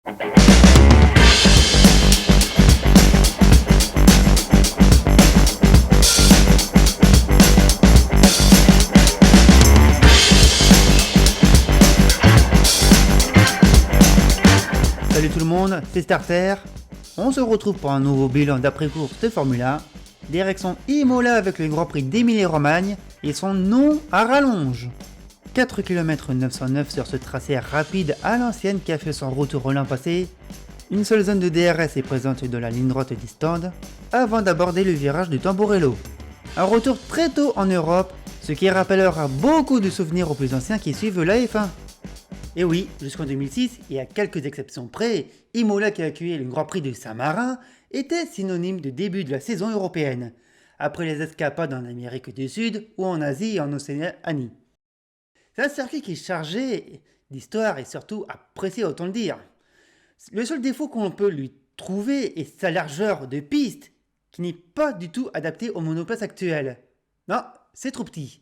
Salut tout le monde, c'est Starter. On se retrouve pour un nouveau bilan d'après-course de Formule 1. Direction Imola avec le Grand Prix d'Émilie-Romagne et son nom à rallonge. 4 km 909 sur ce tracé rapide à l'ancienne qui a fait son retour l'an passé. Une seule zone de DRS est présente dans la ligne droite du stand avant d'aborder le virage du Tamburello. Un retour très tôt en Europe, ce qui rappellera beaucoup de souvenirs aux plus anciens qui suivent la F1. Et oui, jusqu'en 2006, et à quelques exceptions près, Imola qui a accueilli le Grand Prix de Saint-Marin était synonyme de début de la saison européenne, après les escapades en Amérique du Sud ou en Asie et en Océanie. C'est un circuit qui est chargé d'histoire et surtout apprécié, autant le dire. Le seul défaut qu'on peut lui trouver est sa largeur de piste, qui n'est pas du tout adaptée aux monoplaces actuelles. Non, c'est trop petit.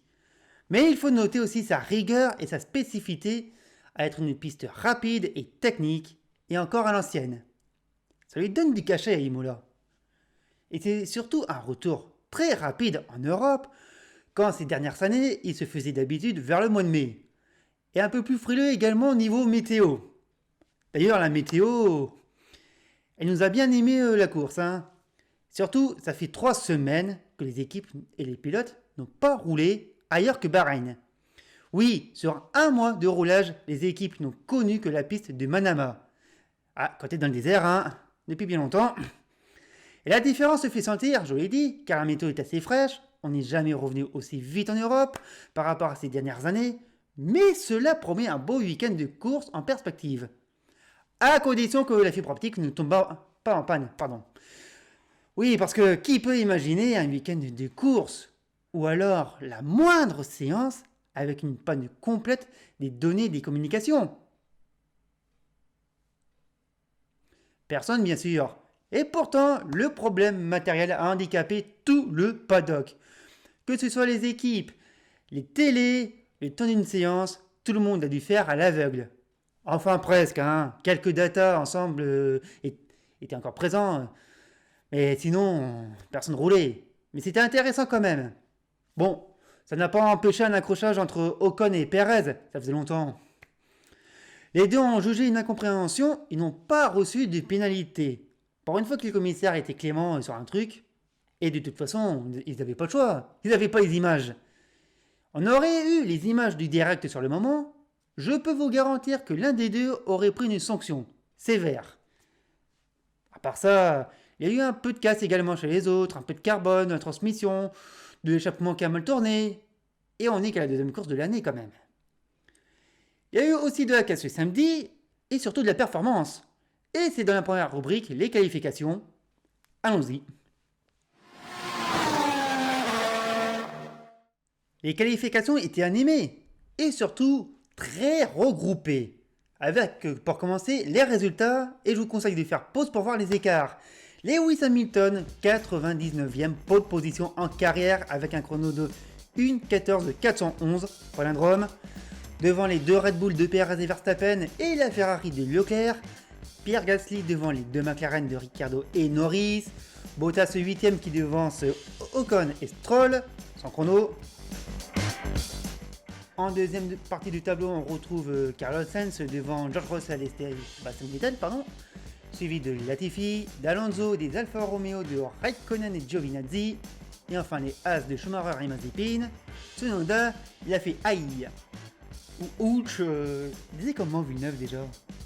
Mais il faut noter aussi sa rigueur et sa spécificité à être une piste rapide et technique, et encore à l'ancienne. Ça lui donne du cachet à Imola. Et c'est surtout un retour très rapide en Europe, quand ces dernières années, il se faisait d'habitude vers le mois de mai. Et un peu plus frileux également au niveau météo. D'ailleurs, la météo, elle nous a bien aimé la course. Surtout, ça fait 3 semaines que les équipes et les pilotes n'ont pas roulé ailleurs que Bahreïn. Oui, sur un mois de roulage, les équipes n'ont connu que la piste de Manama. Ah, quand t'es dans le désert, depuis bien longtemps. Et la différence se fait sentir, je l'ai dit, car la météo est assez fraîche, on n'est jamais revenu aussi vite en Europe par rapport à ces dernières années, mais cela promet un beau week-end de course en perspective. À condition que la fibre optique ne tombe pas en panne, pardon. Oui, parce que qui peut imaginer un week-end de course, ou alors la moindre séance avec une panne complète des données des communications? Personne, bien sûr. Et pourtant, le problème matériel a handicapé tout le paddock. Que ce soit les équipes, les télés, le temps d'une séance, tout le monde a dû faire à l'aveugle. Enfin presque, quelques datas ensemble étaient encore présents. Mais sinon, personne roulait. Mais c'était intéressant quand même. Bon, ça n'a pas empêché un accrochage entre Ocon et Perez, ça faisait longtemps. Les deux ont jugé une incompréhension, ils n'ont pas reçu de pénalité. Pour une fois que les commissaires étaient cléments sur un truc, et de toute façon, ils n'avaient pas le choix, ils n'avaient pas les images. On aurait eu les images du direct sur le moment, je peux vous garantir que l'un des deux aurait pris une sanction sévère. À part ça, il y a eu un peu de casse également chez les autres, un peu de carbone, de transmission, de l'échappement qui a mal tourné. Et on n'est qu'à la deuxième course de l'année quand même. Il y a eu aussi de la casse le samedi, et surtout de la performance. Et c'est dans la première rubrique, les qualifications. Allons-y. Les qualifications étaient animées, et surtout très regroupées. Avec, pour commencer, les résultats, et je vous conseille de faire pause pour voir les écarts. Lewis Hamilton, 99e pole position en carrière avec un chrono de 1:14.411 palindrome. Devant les deux Red Bull de Perez et Verstappen et la Ferrari de Leclerc. Pierre Gasly devant les deux McLaren de Ricciardo et Norris. Bottas 8e qui devance Ocon et Stroll, sans chrono. En deuxième partie du tableau, on retrouve Carlos Sainz devant George Russell et Sebastian Vettel, suivi de Latifi, d'Alonso, des Alfa Romeo de Raikkonen et Giovinazzi, et enfin les As de Schumacher et Mazepin. Tsunoda, il a fait aïe, ou ouch, disait comment Villeneuve déjà.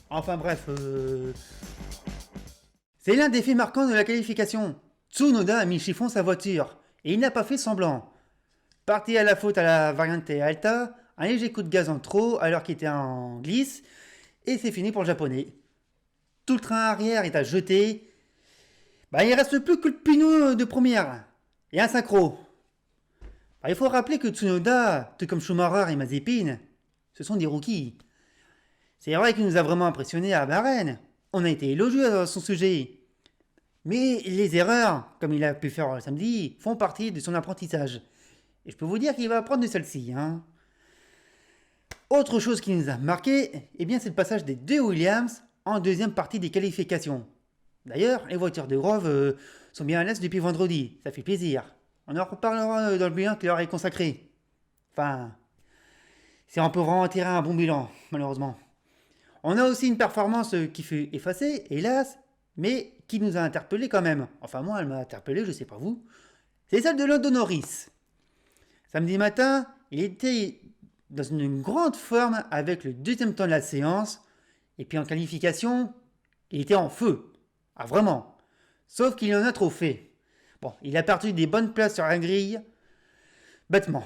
Enfin bref, c'est l'un des faits marquants de la qualification. Tsunoda a mis chiffon sa voiture, et il n'a pas fait semblant. Parti à la faute à la variante Alta, un léger coup de gaz en trop alors qu'il était en glisse, et c'est fini pour le japonais. Tout le train arrière est à jeter. Il reste plus que le pneu de première et un synchro. Il faut rappeler que Tsunoda, tout comme Schumacher et Mazepin, ce sont des rookies. C'est vrai qu'il nous a vraiment impressionnés à Bahreïn. On a été élogieux à son sujet. Mais les erreurs, comme il a pu faire le samedi, font partie de son apprentissage. Et je peux vous dire qu'il va apprendre de celle-ci. Autre chose qui nous a marqué, c'est le passage des deux Williams en deuxième partie des qualifications. D'ailleurs, les voitures de Grove sont bien à l'aise depuis vendredi, ça fait plaisir. On en reparlera dans le bilan qui leur est consacré. Enfin, si on peut vraiment tirer un bon bilan, malheureusement. On a aussi une performance qui fut effacée, hélas, mais qui nous a interpellés quand même. Enfin, moi, elle m'a interpellé, je sais pas vous. C'est celle de Lando Norris. Samedi matin, il était dans une grande forme avec le deuxième temps de la séance. Et puis en qualification, il était en feu. Ah, vraiment. Sauf qu'il en a trop fait. Bon, il a perdu des bonnes places sur la grille. Bêtement.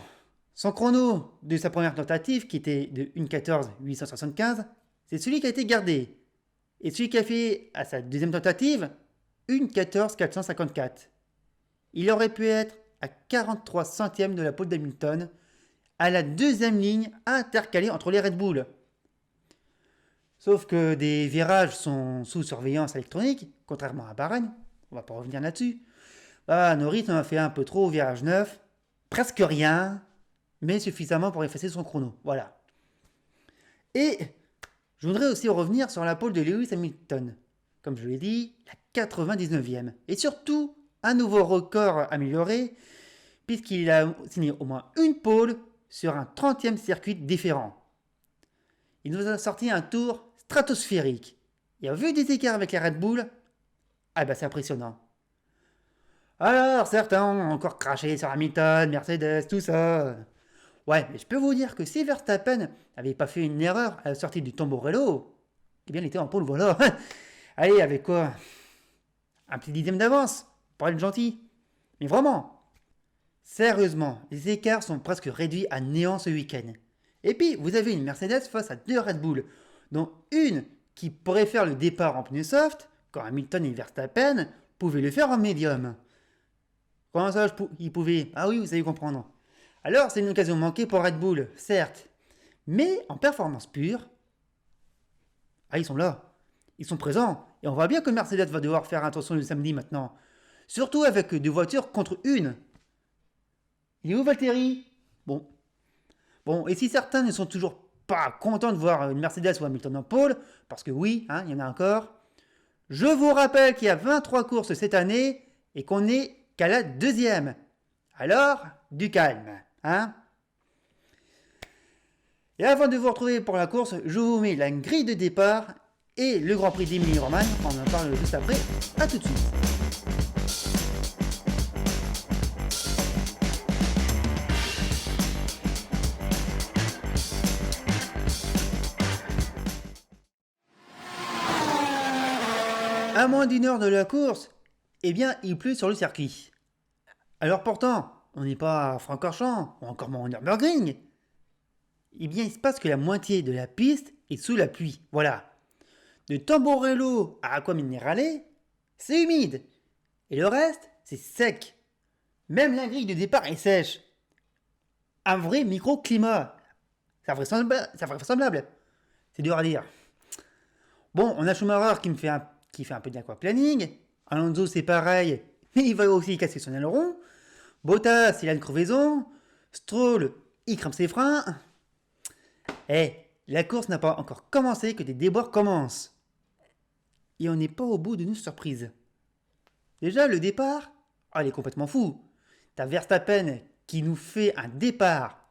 Son chrono de sa première tentative, qui était de 1:14,875, c'est celui qui a été gardé. Et celui qui a fait à sa deuxième tentative, 1:14,454. Il aurait pu être à 43 centièmes de la pole d'Hamilton, à la deuxième ligne intercalée entre les Red Bull. Sauf que des virages sont sous surveillance électronique, contrairement à Bahreïn, on va pas revenir là-dessus. Norris en a fait un peu trop au virage 9, presque rien, mais suffisamment pour effacer son chrono. Voilà. Et je voudrais aussi revenir sur la pole de Lewis Hamilton. Comme je l'ai dit, la 99e. Et surtout, un nouveau record amélioré, puisqu'il a signé au moins une pole sur un 30e circuit différent. Il nous a sorti un tour stratosphérique. Et au vu des écarts avec les Red Bull, c'est impressionnant. Alors, certains ont encore craché sur Hamilton, Mercedes, tout ça. Ouais, mais je peux vous dire que si Verstappen n'avait pas fait une erreur à la sortie du Tamborello, eh bien il était en pole, voilà. Allez, avec quoi? Un petit dixième d'avance, pour être gentil. Mais vraiment, sérieusement, les écarts sont presque réduits à néant ce week-end. Et puis, vous avez une Mercedes face à deux Red Bull, dont une qui pourrait faire le départ en pneu soft, quand Hamilton et Verstappen pouvaient le faire en médium. Comment ça, ils pouvaient? Ah oui, vous savez comprendre. Alors, c'est une occasion manquée pour Red Bull, certes. Mais en performance pure, ils sont là. Ils sont présents. Et on voit bien que Mercedes va devoir faire attention le samedi maintenant. Surtout avec deux voitures contre une. Il est où Valtteri? Bon, et si certains ne sont toujours pas contents de voir une Mercedes ou Hamilton en pole, parce que oui, il y en a encore, je vous rappelle qu'il y a 23 courses cette année et qu'on n'est qu'à la deuxième. Alors, du calme, Et avant de vous retrouver pour la course, je vous mets la grille de départ et le Grand Prix d'Émilie-Romagne. On en parle juste après. À tout de suite. À moins d'une heure de la course, il pleut sur le circuit. Alors pourtant, on n'est pas à Francorchamps ou encore moins en Nürburgring. Il se passe que la moitié de la piste est sous la pluie. Voilà. De Tamborello à Aqua Minerale, c'est humide. Et le reste, c'est sec. Même la grille de départ est sèche. Un vrai microclimat. C'est vraisemblable. C'est dur à dire. Bon, on a Schumacher qui fait un peu d'aquaplaning. Alonso, c'est pareil, mais il va aussi casser son aileron. Bottas, il a une crevaison. Stroll, il crame ses freins. La course n'a pas encore commencé que des déboires commencent. Et on n'est pas au bout de nos surprises. Déjà, le départ, il est complètement fou. T'as Verstappen qui nous fait un départ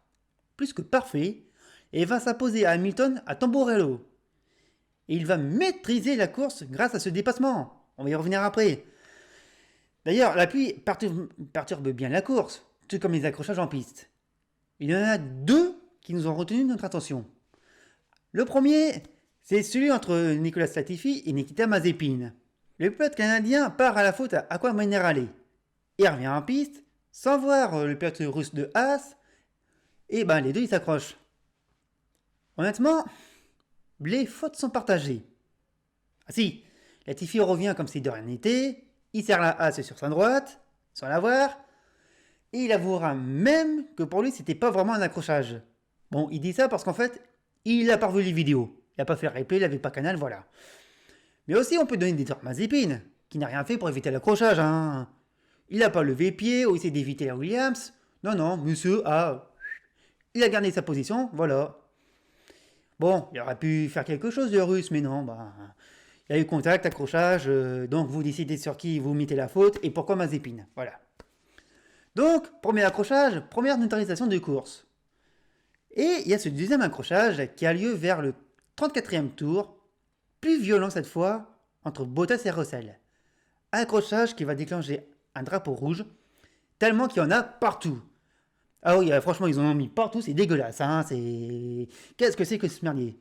plus que parfait et va s'imposer à Hamilton à Tamborello. Et il va maîtriser la course grâce à ce dépassement. On va y revenir après. D'ailleurs, la pluie perturbe bien la course, tout comme les accrochages en piste. Il y en a deux qui nous ont retenu notre attention. Le premier, c'est celui entre Nicolas Latifi et Nikita Mazepin. Le pilote canadien part à la faute à Aqua Minerale. Il revient en piste, sans voir le pilote russe de Haas, et les deux ils s'accrochent. Honnêtement, les fautes sont partagées. Ah si, Latifi revient comme si de rien n'était, il serre la Haas sur sa droite, sans la voir, et il avouera même que pour lui c'était pas vraiment un accrochage. Bon, il dit ça parce qu'en fait, il a pas revu les vidéos. Il a pas fait le replay, il avait pas Canal, voilà. Mais aussi, on peut donner des torts à Mazepin, qui n'a rien fait pour éviter l'accrochage, Il n'a pas levé pied ou essayé d'éviter la Williams. Non, monsieur il a gardé sa position, voilà. Bon, il aurait pu faire quelque chose de russe, mais non, Il y a eu contact, accrochage, donc vous décidez sur qui vous mettez la faute et pourquoi Mazepin. Voilà. Donc, premier accrochage, première neutralisation de course. Et il y a ce deuxième accrochage qui a lieu vers le 34e tour, plus violent cette fois, entre Bottas et Russell. Accrochage qui va déclencher un drapeau rouge, tellement qu'il y en a partout. Ah oui, franchement, ils en ont mis partout, c'est dégueulasse, hein, c'est... Qu'est-ce que c'est que ce merdier?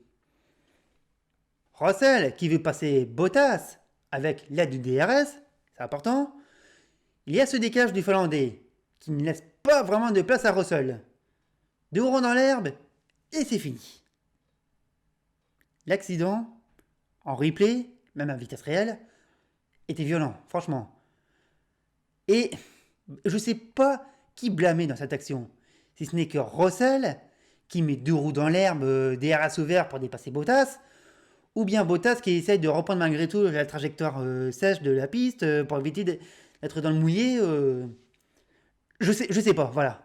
Russell, qui veut passer Bottas avec l'aide du DRS, c'est important, il y a ce décalage du Finlandais, qui ne laisse pas vraiment de place à Russell. 2 ronds dans l'herbe, et c'est fini. L'accident, en replay, même à vitesse réelle, était violent, franchement. Et je sais pas qui blâmer dans cette action. Si ce n'est que Russell, qui met 2 roues dans l'herbe, DRS ouvert pour dépasser Bottas, ou bien Bottas qui essaye de reprendre malgré tout la trajectoire sèche de la piste pour éviter d'être dans le mouillé. Je sais pas, voilà.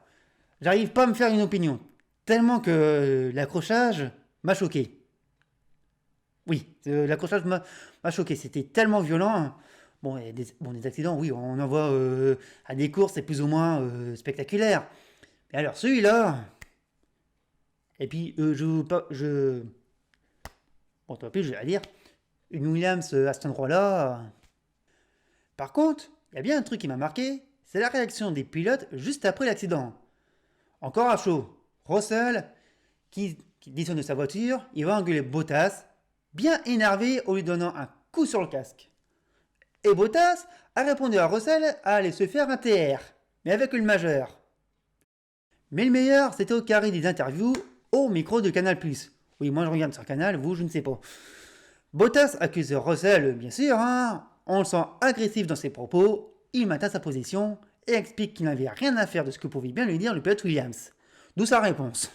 J'arrive pas à me faire une opinion. Tellement que l'accrochage m'a choqué. Oui, l'accrochage m'a choqué. C'était tellement violent. Bon, des accidents, oui, on en voit à des courses, c'est plus ou moins spectaculaire. Mais alors, celui-là... Et puis, bon, tant pis, je vais la dire. Une Williams à cet endroit-là... Par contre, il y a bien un truc qui m'a marqué, c'est la réaction des pilotes juste après l'accident. Encore à chaud. Russell, qui descend de sa voiture, il va engueuler Bottas, bien énervé en lui donnant un coup sur le casque. Et Bottas a répondu à Russell à aller se faire un TR, mais avec une majeure. Mais le meilleur, c'était au carré des interviews au micro de Canal+. Oui, moi je regarde sur Canal, vous je ne sais pas. Bottas accuse Russell, bien sûr, hein. On le sent agressif dans ses propos, il maintient sa position et explique qu'il n'avait rien à faire de ce que pouvait bien lui dire le pilote Williams. D'où sa réponse.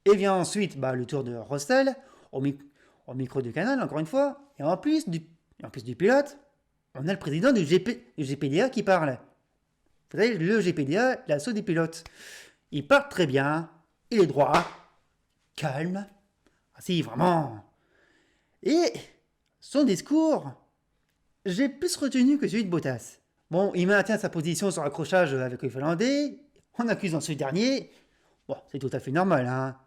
Et vient ensuite le tour de Russell au micro de Canal, encore une fois, et en plus du pilote, on a le président du GPDA qui parle. Vous savez, le GPDA, l'assaut des pilotes. Il parle très bien, il est droit, calme, ah si, vraiment. Et son discours, j'ai plus retenu que celui de Bottas. Bon, il maintient sa position sur l'accrochage avec le Finlandais, en accusant ce dernier. Bon, c'est tout à fait normal, hein.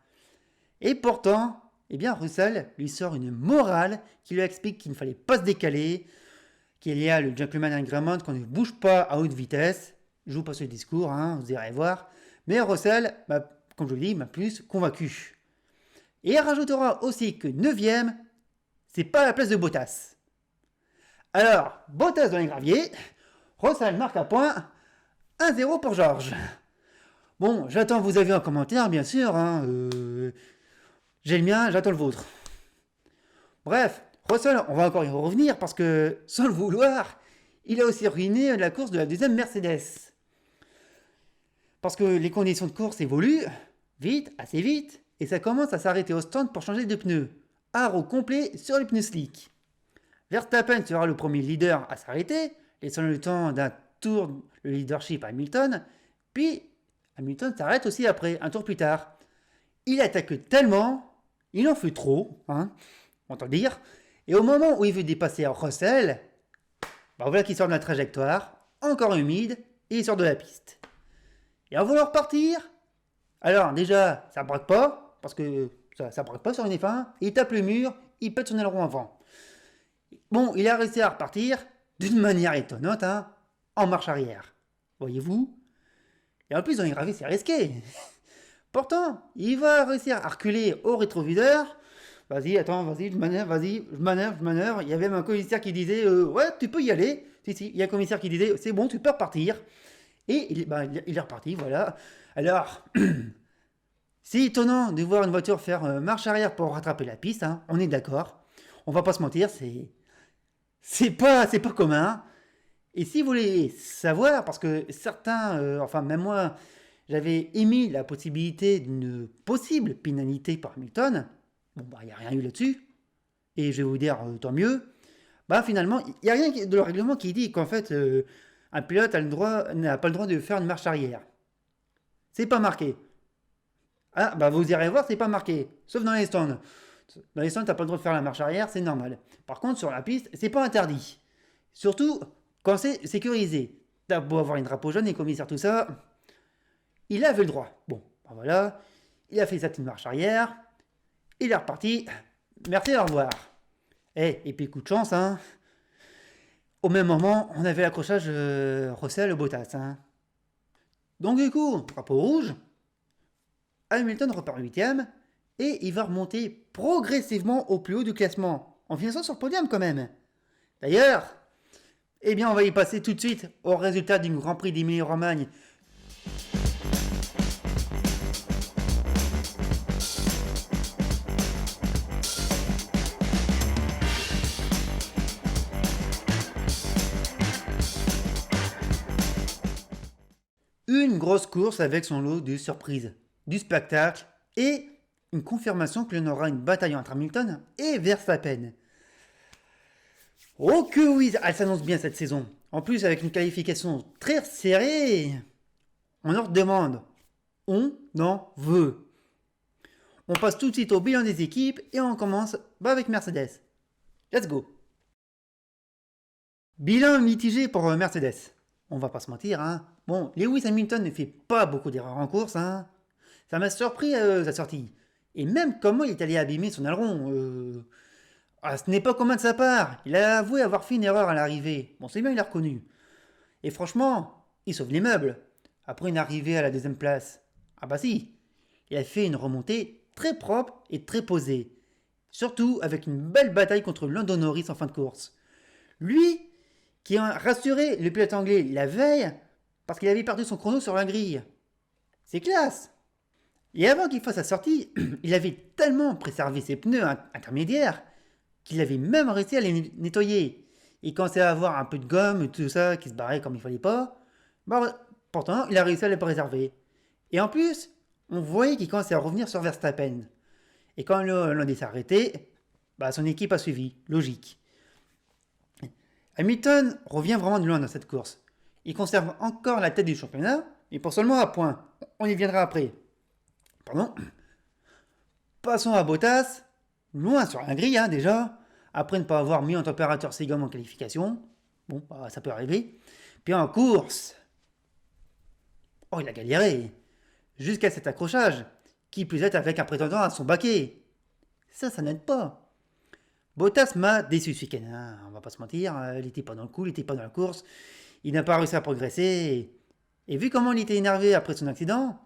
Et pourtant, Russell lui sort une morale qui lui explique qu'il ne fallait pas se décaler, qu'il y a le gentleman agreement qu'on ne bouge pas à haute vitesse. Je vous passe le discours, hein, vous irez voir. Mais Russell, comme je vous le dis, m'a plus convaincu. Et il rajoutera aussi que 9ème, c'est pas la place de Bottas. Alors, Bottas dans les graviers, Russell marque à point, 1-0 pour George. Bon, j'attends vos avis en commentaire, bien sûr. Hein, j'ai le mien, j'attends le vôtre. Bref, Russell, on va encore y revenir parce que, sans le vouloir, il a aussi ruiné la course de la deuxième Mercedes. Parce que les conditions de course évoluent vite, assez vite, et ça commence à s'arrêter au stand pour changer de pneus. Haro complet sur les pneus slick. Verstappen sera le premier leader à s'arrêter, laissant le temps d'un tour le leadership à Hamilton, puis Hamilton s'arrête aussi après, un tour plus tard. Il attaque tellement, il en fait trop, hein, on entend dire, et au moment où il veut dépasser Russell, voilà qu'il sort de la trajectoire, encore humide, et il sort de la piste. Et en voulant repartir, alors déjà, ça braque pas, parce que ça braque pas sur une F1, il tape le mur, il pète son aileron avant. Bon, il a réussi à repartir, d'une manière étonnante, hein, en marche arrière. Voyez-vous? Et en plus, dans les graviers, c'est risqué. Pourtant, il va réussir à reculer au rétroviseur. Vas-y, je manœuvre. Il y avait un commissaire qui disait ouais, tu peux y aller. Si, il y a un commissaire qui disait c'est bon, tu peux repartir. Et il est reparti, voilà. Alors, c'est étonnant de voir une voiture faire marche arrière pour rattraper la piste, hein, on est d'accord. On va pas se mentir, c'est pas commun. Et si vous voulez savoir, parce que certains, même moi, j'avais émis la possibilité d'une possible pénalité par Hamilton. Bon, il n'y a rien eu là-dessus. Et je vais vous dire, tant mieux. Finalement, il n'y a rien de le règlement qui dit qu'en fait, un pilote n'a pas le droit de faire une marche arrière. C'est pas marqué. Ah, vous irez voir, c'est pas marqué. Sauf dans les stands. Dans les stands, t'as pas le droit de faire la marche arrière, c'est normal. Par contre, sur la piste, c'est pas interdit. Surtout quand c'est sécurisé. T'as beau avoir une drapeau jaune et commissaire, tout ça, il avait le droit. Bon, ben voilà, il a fait sa petite marche arrière, il est reparti. Merci, au revoir. Et puis coup de chance, hein. Au même moment, on avait l'accrochage Russell-Bottas. Hein. Donc du coup, drapeau rouge, Hamilton repart 8ème et il va remonter progressivement au plus haut du classement, en finissant sur le podium quand même. D'ailleurs, eh bien on va y passer tout de suite au résultat du Grand Prix d'Émilie-Romagne. Une grosse course avec son lot de surprises, du spectacle et une confirmation que l'on aura une bataille entre Hamilton et Verstappen. Oh que oui, elle s'annonce bien cette saison. En plus avec une qualification très serrée, on leur demande. On en veut. On passe tout de suite au bilan des équipes et on commence avec Mercedes. Let's go. Bilan mitigé pour Mercedes. On va pas se mentir, hein. Bon, Lewis Hamilton ne fait pas beaucoup d'erreurs en course, hein. Ça m'a surpris sa sortie. Et même comment il est allé abîmer son aileron. Ce n'est pas commun de sa part. Il a avoué avoir fait une erreur à l'arrivée. Bon, c'est bien, il a reconnu. Et franchement, il sauve les meubles. Après une arrivée à la deuxième place. Ah bah si. Il a fait une remontée très propre et très posée. Surtout avec une belle bataille contre Lando Norris en fin de course. Lui, qui a rassuré le pilote anglais la veille parce qu'il avait perdu son chrono sur la grille. C'est classe. Et avant qu'il fasse sa sortie, il avait tellement préservé ses pneus intermédiaires qu'il avait même réussi à les nettoyer. Il commençait à avoir un peu de gomme et tout ça qui se barrait comme il fallait pas. Bah, pourtant, il a réussi à les préserver. Et en plus, on voyait qu'il commençait à revenir sur Verstappen. Et quand l'on s'est arrêté, bah, son équipe a suivi. Logique. Hamilton revient vraiment de loin dans cette course. Il conserve encore la tête du championnat, mais pour seulement un point. On y viendra après. Pardon. Passons à Bottas. Loin sur la grille, hein, déjà. Après ne pas avoir mis en température ses gommes en qualification. Bon, bah, ça peut arriver. Puis en course. Oh, il a galéré. Jusqu'à cet accrochage. Qui plus est avec un prétendant à son baquet. Ça n'aide pas. Bottas m'a déçu ce week-end, hein, on va pas se mentir, il n'était pas dans le coup, il n'était pas dans la course, il n'a pas réussi à progresser, et vu comment il était énervé après son accident,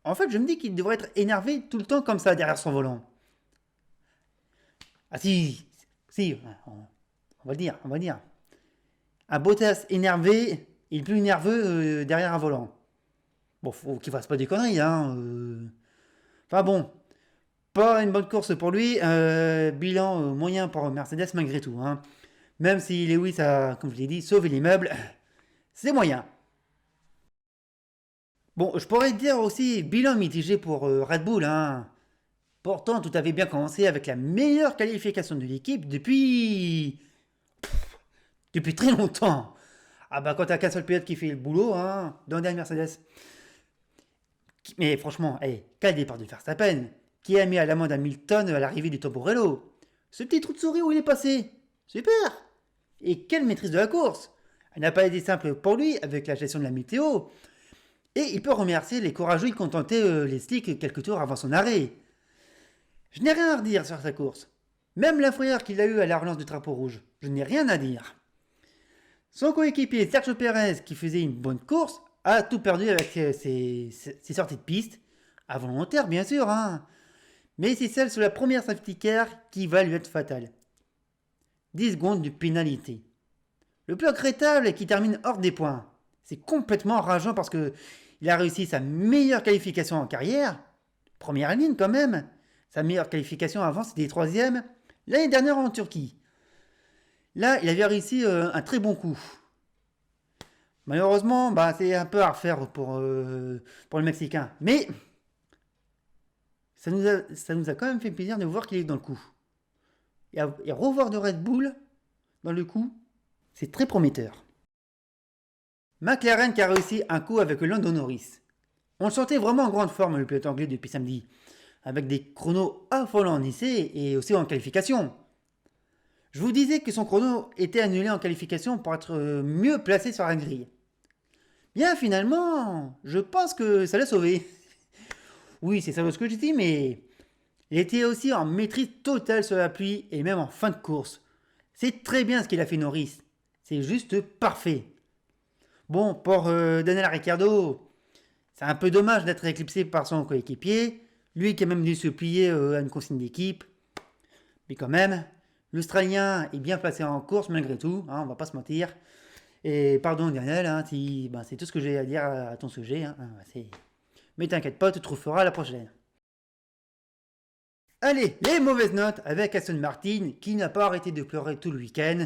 en fait je me dis qu'il devrait être énervé tout le temps comme ça derrière son volant. Ah si, on va le dire, Un Bottas énervé, il est plus nerveux derrière un volant. Bon, faut qu'il fasse pas des conneries, hein. Enfin bon, pas une bonne course pour lui, bilan moyen pour Mercedes malgré tout. Hein. Même si Lewis a, comme je l'ai dit, sauvé les meubles, c'est moyen. Bon, je pourrais dire aussi bilan mitigé pour Red Bull. Hein. Pourtant, tout avait bien commencé avec la meilleure qualification de l'équipe depuis très longtemps. Ah bah quand t'as qu'un seul pilote qui fait le boulot, hein, dans la Mercedes. Mais franchement, quel départ de Verstappen qui a mis à l'amende Hamilton à l'arrivée du Tamburello. Ce petit trou de souris où il est passé. Super. Et quelle maîtrise de la course. Elle n'a pas été simple pour lui avec la gestion de la météo. Et il peut remercier les courageux qui ont tenté les slicks quelques tours avant son arrêt. Je n'ai rien à redire sur sa course. Même la frayeur qu'il a eue à la relance du drapeau rouge. Je n'ai rien à dire. Son coéquipier Sergio Pérez, qui faisait une bonne course, a tout perdu avec ses sorties de piste. À volontaire, bien sûr, hein. Mais c'est celle sous la première safety car qui va lui être fatale. 10 secondes de pénalité. Le plus regrettable est qu'il termine hors des points. C'est complètement rageant parce que il a réussi sa meilleure qualification en carrière. Première ligne quand même. Sa meilleure qualification avant c'était 3ème. L'année dernière en Turquie. Là, il avait réussi un très bon coup. Malheureusement, bah, c'est un peu à refaire pour le Mexicain. Mais ça nous a quand même fait plaisir de voir qu'il est dans le coup. Et revoir de Red Bull dans le coup, c'est très prometteur. McLaren qui a réussi un coup avec Lando Norris. On le sentait vraiment en grande forme le pilote anglais depuis samedi. avec des chronos affolants en essai et aussi en qualification. Je vous disais que son chrono était annulé en qualification pour être mieux placé sur la grille. Bien finalement, je pense que ça l'a sauvé. Oui, c'est ça ce que je dis, mais il était aussi en maîtrise totale sur la pluie et même en fin de course. C'est très bien ce qu'il a fait Norris. C'est juste parfait. Bon, pour Daniel Ricciardo, c'est un peu dommage d'être éclipsé par son coéquipier. Lui qui a même dû se plier à une consigne d'équipe. Mais quand même, l'Australien est bien placé en course malgré tout, hein, on va pas se mentir. Et pardon Daniel, hein, c'est tout ce que j'ai à dire à ton sujet. Hein, mais t'inquiète pas, tu trouveras la prochaine. Allez, les mauvaises notes avec Aston Martin qui n'a pas arrêté de pleurer tout le week-end.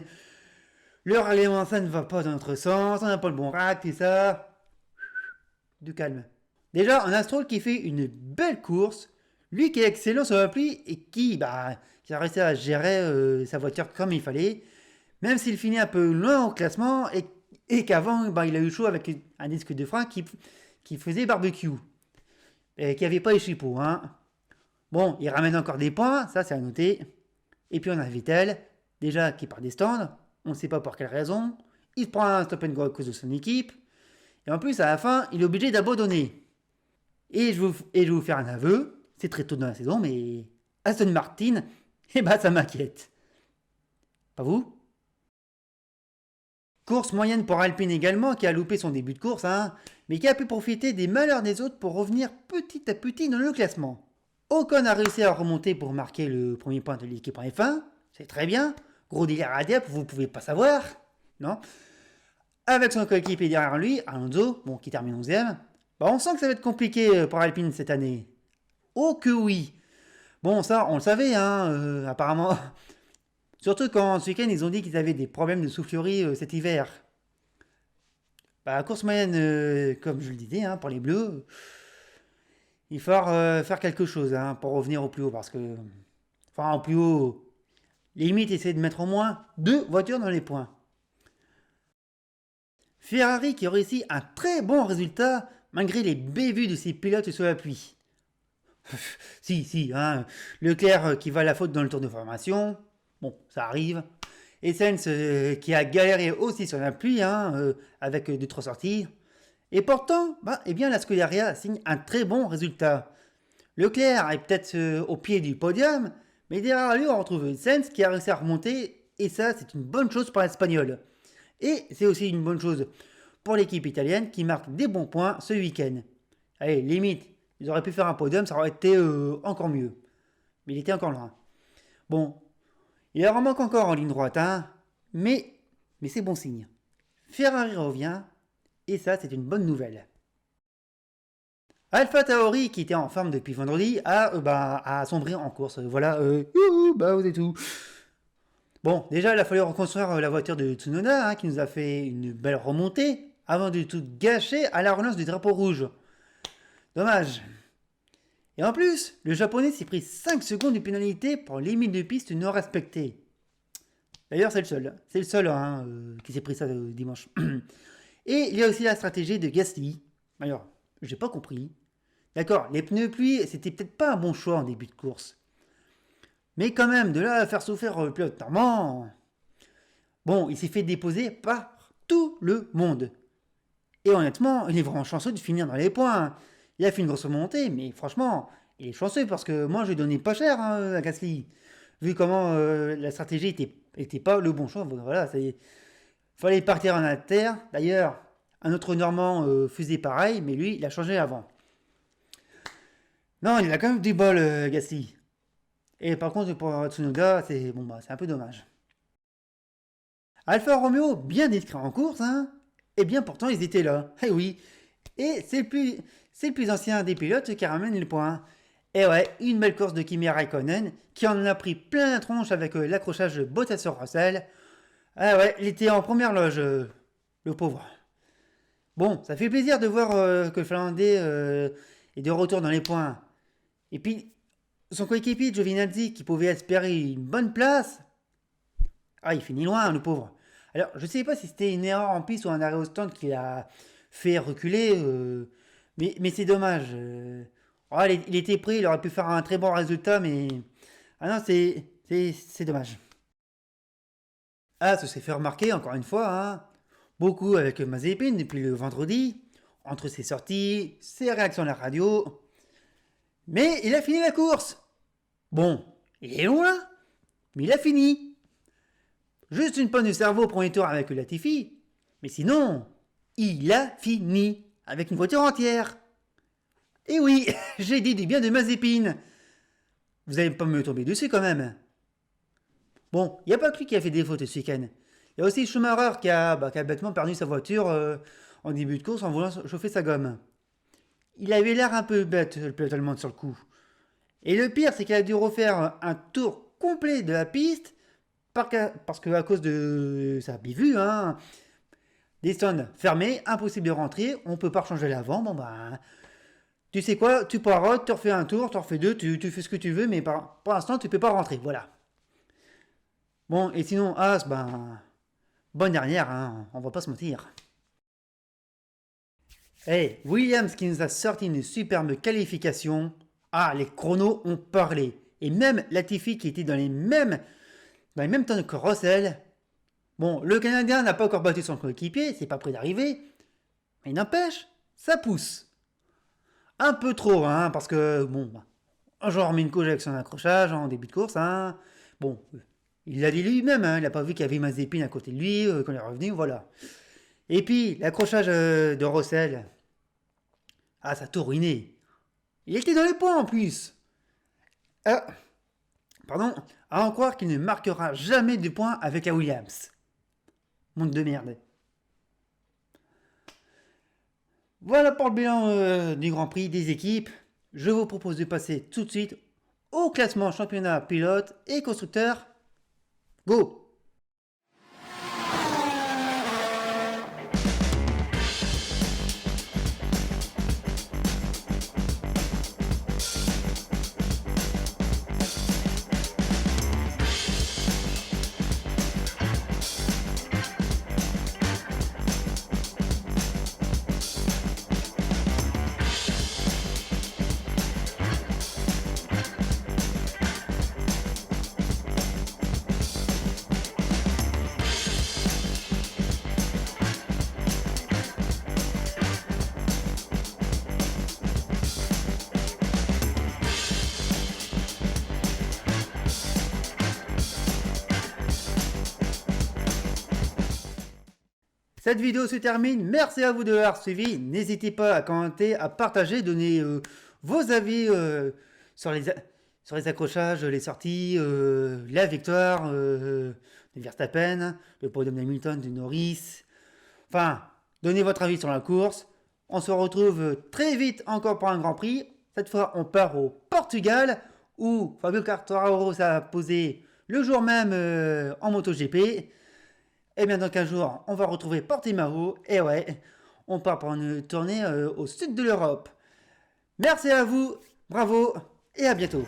Le ralliement ça ne va pas dans notre sens, on n'a pas le bon rack, tout ça. Du calme. Déjà, on a Stroll qui fait une belle course. Lui qui est excellent sur la pluie et qui a réussi à gérer sa voiture comme il fallait. Même s'il finit un peu loin au classement et qu'avant il a eu chaud avec un disque de frein qui faisait barbecue. Et qui n'avait pas les chipots. Hein. Bon, il ramène encore des points, ça c'est à noter. Et puis on a Vettel, déjà qui part des stands. On ne sait pas pour quelle raison. Il se prend un stop and go à cause de son équipe. Et en plus, à la fin, il est obligé d'abandonner. Et je vais vous faire un aveu. C'est très tôt dans la saison, mais Aston Martin, ça m'inquiète. Pas vous? Course moyenne pour Alpine également, qui a loupé son début de course, hein, mais qui a pu profiter des malheurs des autres pour revenir petit à petit dans le classement. Ocon a réussi à remonter pour marquer le premier point de l'équipe en F1. C'est très bien. Gros délire à dire, vous ne pouvez pas savoir. Non. Avec son coéquipier derrière lui, Alonso, qui termine 11ème, on sent que ça va être compliqué pour Alpine cette année. Oh que oui. Bon, ça, on le savait, hein, apparemment. Surtout quand ce week-end, ils ont dit qu'ils avaient des problèmes de soufflerie cet hiver. Course moyenne, comme je le disais, hein, pour les Bleus, il faut faire quelque chose hein, pour revenir au plus haut. Parce que, au plus haut, limite, essayer de mettre au moins 2 voitures dans les points. Ferrari qui a réussi un très bon résultat malgré les bévues de ses pilotes sous la pluie. si, hein, Leclerc qui va à la faute dans le tour de formation, bon, ça arrive. Et Sainz qui a galéré aussi sur la pluie, hein, avec 2-3 sorties. Et pourtant, la Scuderia signe un très bon résultat. Leclerc est peut-être au pied du podium, mais derrière lui, on retrouve Sainz qui a réussi à remonter, et ça, c'est une bonne chose pour l'Espagnol. Et c'est aussi une bonne chose pour l'équipe italienne qui marque des bons points ce week-end. Allez, limite, ils auraient pu faire un podium, ça aurait été encore mieux. Mais il était encore loin. Bon, il en manque encore en ligne droite, hein, mais c'est bon signe. Ferrari revient, et ça, c'est une bonne nouvelle. Alpha Tauri, qui était en forme depuis vendredi, a sombré en course. Voilà, vous êtes tout. Bon, déjà, il a fallu reconstruire la voiture de Tsunoda, hein, qui nous a fait une belle remontée, avant de tout gâcher à la relance du drapeau rouge. Dommage. Et en plus, le japonais s'est pris 5 secondes de pénalité pour limite de piste non respectée. D'ailleurs, c'est le seul. C'est le seul hein, qui s'est pris ça dimanche. Et il y a aussi la stratégie de Gasly. Alors, j'ai pas compris. D'accord, les pneus pluie, c'était peut-être pas un bon choix en début de course. Mais quand même, de là à faire souffrir le pilote normand. Bon, il s'est fait déposer par tout le monde. Et honnêtement, il est vraiment chanceux de finir dans les points. Il a fait une grosse montée, mais franchement, il est chanceux parce que moi, je lui donnais pas cher hein, à Gasly. Vu comment la stratégie était pas le bon choix. Voilà, il fallait partir en inter. D'ailleurs, un autre Normand faisait pareil, mais lui, il a changé avant. Non, il a quand même du bol, Gasly. Et par contre, pour Tsunoda, c'est un peu dommage. Alfa Romeo, bien discret en course, hein. Et bien pourtant, ils étaient là. Eh oui. Et c'est le plus ancien des pilotes qui ramène le point. Et ouais, une belle course de Kimi Raikkonen, qui en a pris plein la tronche avec l'accrochage Bottas-Russell. Ah ouais, il était en première loge, le pauvre. Bon, ça fait plaisir de voir que le Finlandais est de retour dans les points. Et puis, son coéquipier Giovinazzi, qui pouvait espérer une bonne place, il finit loin, le pauvre. Alors, je ne sais pas si c'était une erreur en piste ou un arrêt au stand qui l'a fait reculer, mais c'est dommage. Oh, il était pris, il aurait pu faire un très bon résultat, mais... Ah non, c'est dommage. Ah, ça s'est fait remarquer, encore une fois, hein. Beaucoup avec Mazepin depuis le vendredi, entre ses sorties, ses réactions à la radio. Mais il a fini la course. Bon, il est loin, mais il a fini. Juste une panne de cerveau au premier tour avec Latifi. Mais sinon, il a fini avec une voiture entière. Et oui, j'ai dit du bien de Mazepin. Vous allez pas me tomber dessus quand même. Bon, il n'y a pas que lui qui a fait des fautes ce week-end. Il y a aussi Schumacher qui a bêtement perdu sa voiture en début de course en voulant chauffer sa gomme. Il avait l'air un peu bête, le pilote allemand sur le coup. Et le pire, c'est qu'il a dû refaire un tour complet de la piste parce que à cause de sa bévue, hein, des stands fermés, impossible de rentrer, on peut pas changer l'avant. Bon bah, tu sais quoi, tu parottes, tu refais un tour, tu refais deux, tu fais ce que tu veux, mais pour l'instant, tu peux pas rentrer. Voilà. Bon, et sinon, As, ben, bonne dernière, hein, on va pas se mentir. Hey, Williams qui nous a sorti une superbe qualification. Ah, les chronos ont parlé. Et même Latifi qui était dans les mêmes temps que Russell. Bon, le Canadien n'a pas encore battu son coéquipier, c'est pas près d'arriver. Mais n'empêche, ça pousse. Un peu trop, hein, parce que, bon, un joueur remet une couche avec son accrochage en début de course, hein. Bon, il l'a dit lui-même, hein, il n'a pas vu qu'il y avait Mazepin à côté de lui quand il est revenu, voilà. Et puis, l'accrochage de Russell, ah, ça a tout ruiné. Il était dans les points en plus. Ah, pardon, à en croire qu'il ne marquera jamais de points avec la Williams. Monde de merde. Voilà pour le bilan du Grand Prix des équipes. Je vous propose de passer tout de suite au classement championnat pilote et constructeur. Go! Cette vidéo se termine. Merci à vous de l'avoir suivi. N'hésitez pas à commenter, à partager, donner vos avis sur les accrochages, les sorties, la victoire de Verstappen, le podium d'Hamilton, de Norris. Enfin, donnez votre avis sur la course. On se retrouve très vite encore pour un Grand Prix. Cette fois, on part au Portugal où Fabio Quartararo s'est posé le jour même en MotoGP. Et bien dans 15 jours, on va retrouver Portimao. Et ouais, on part pour une tournée au sud de l'Europe. Merci à vous, bravo et à bientôt.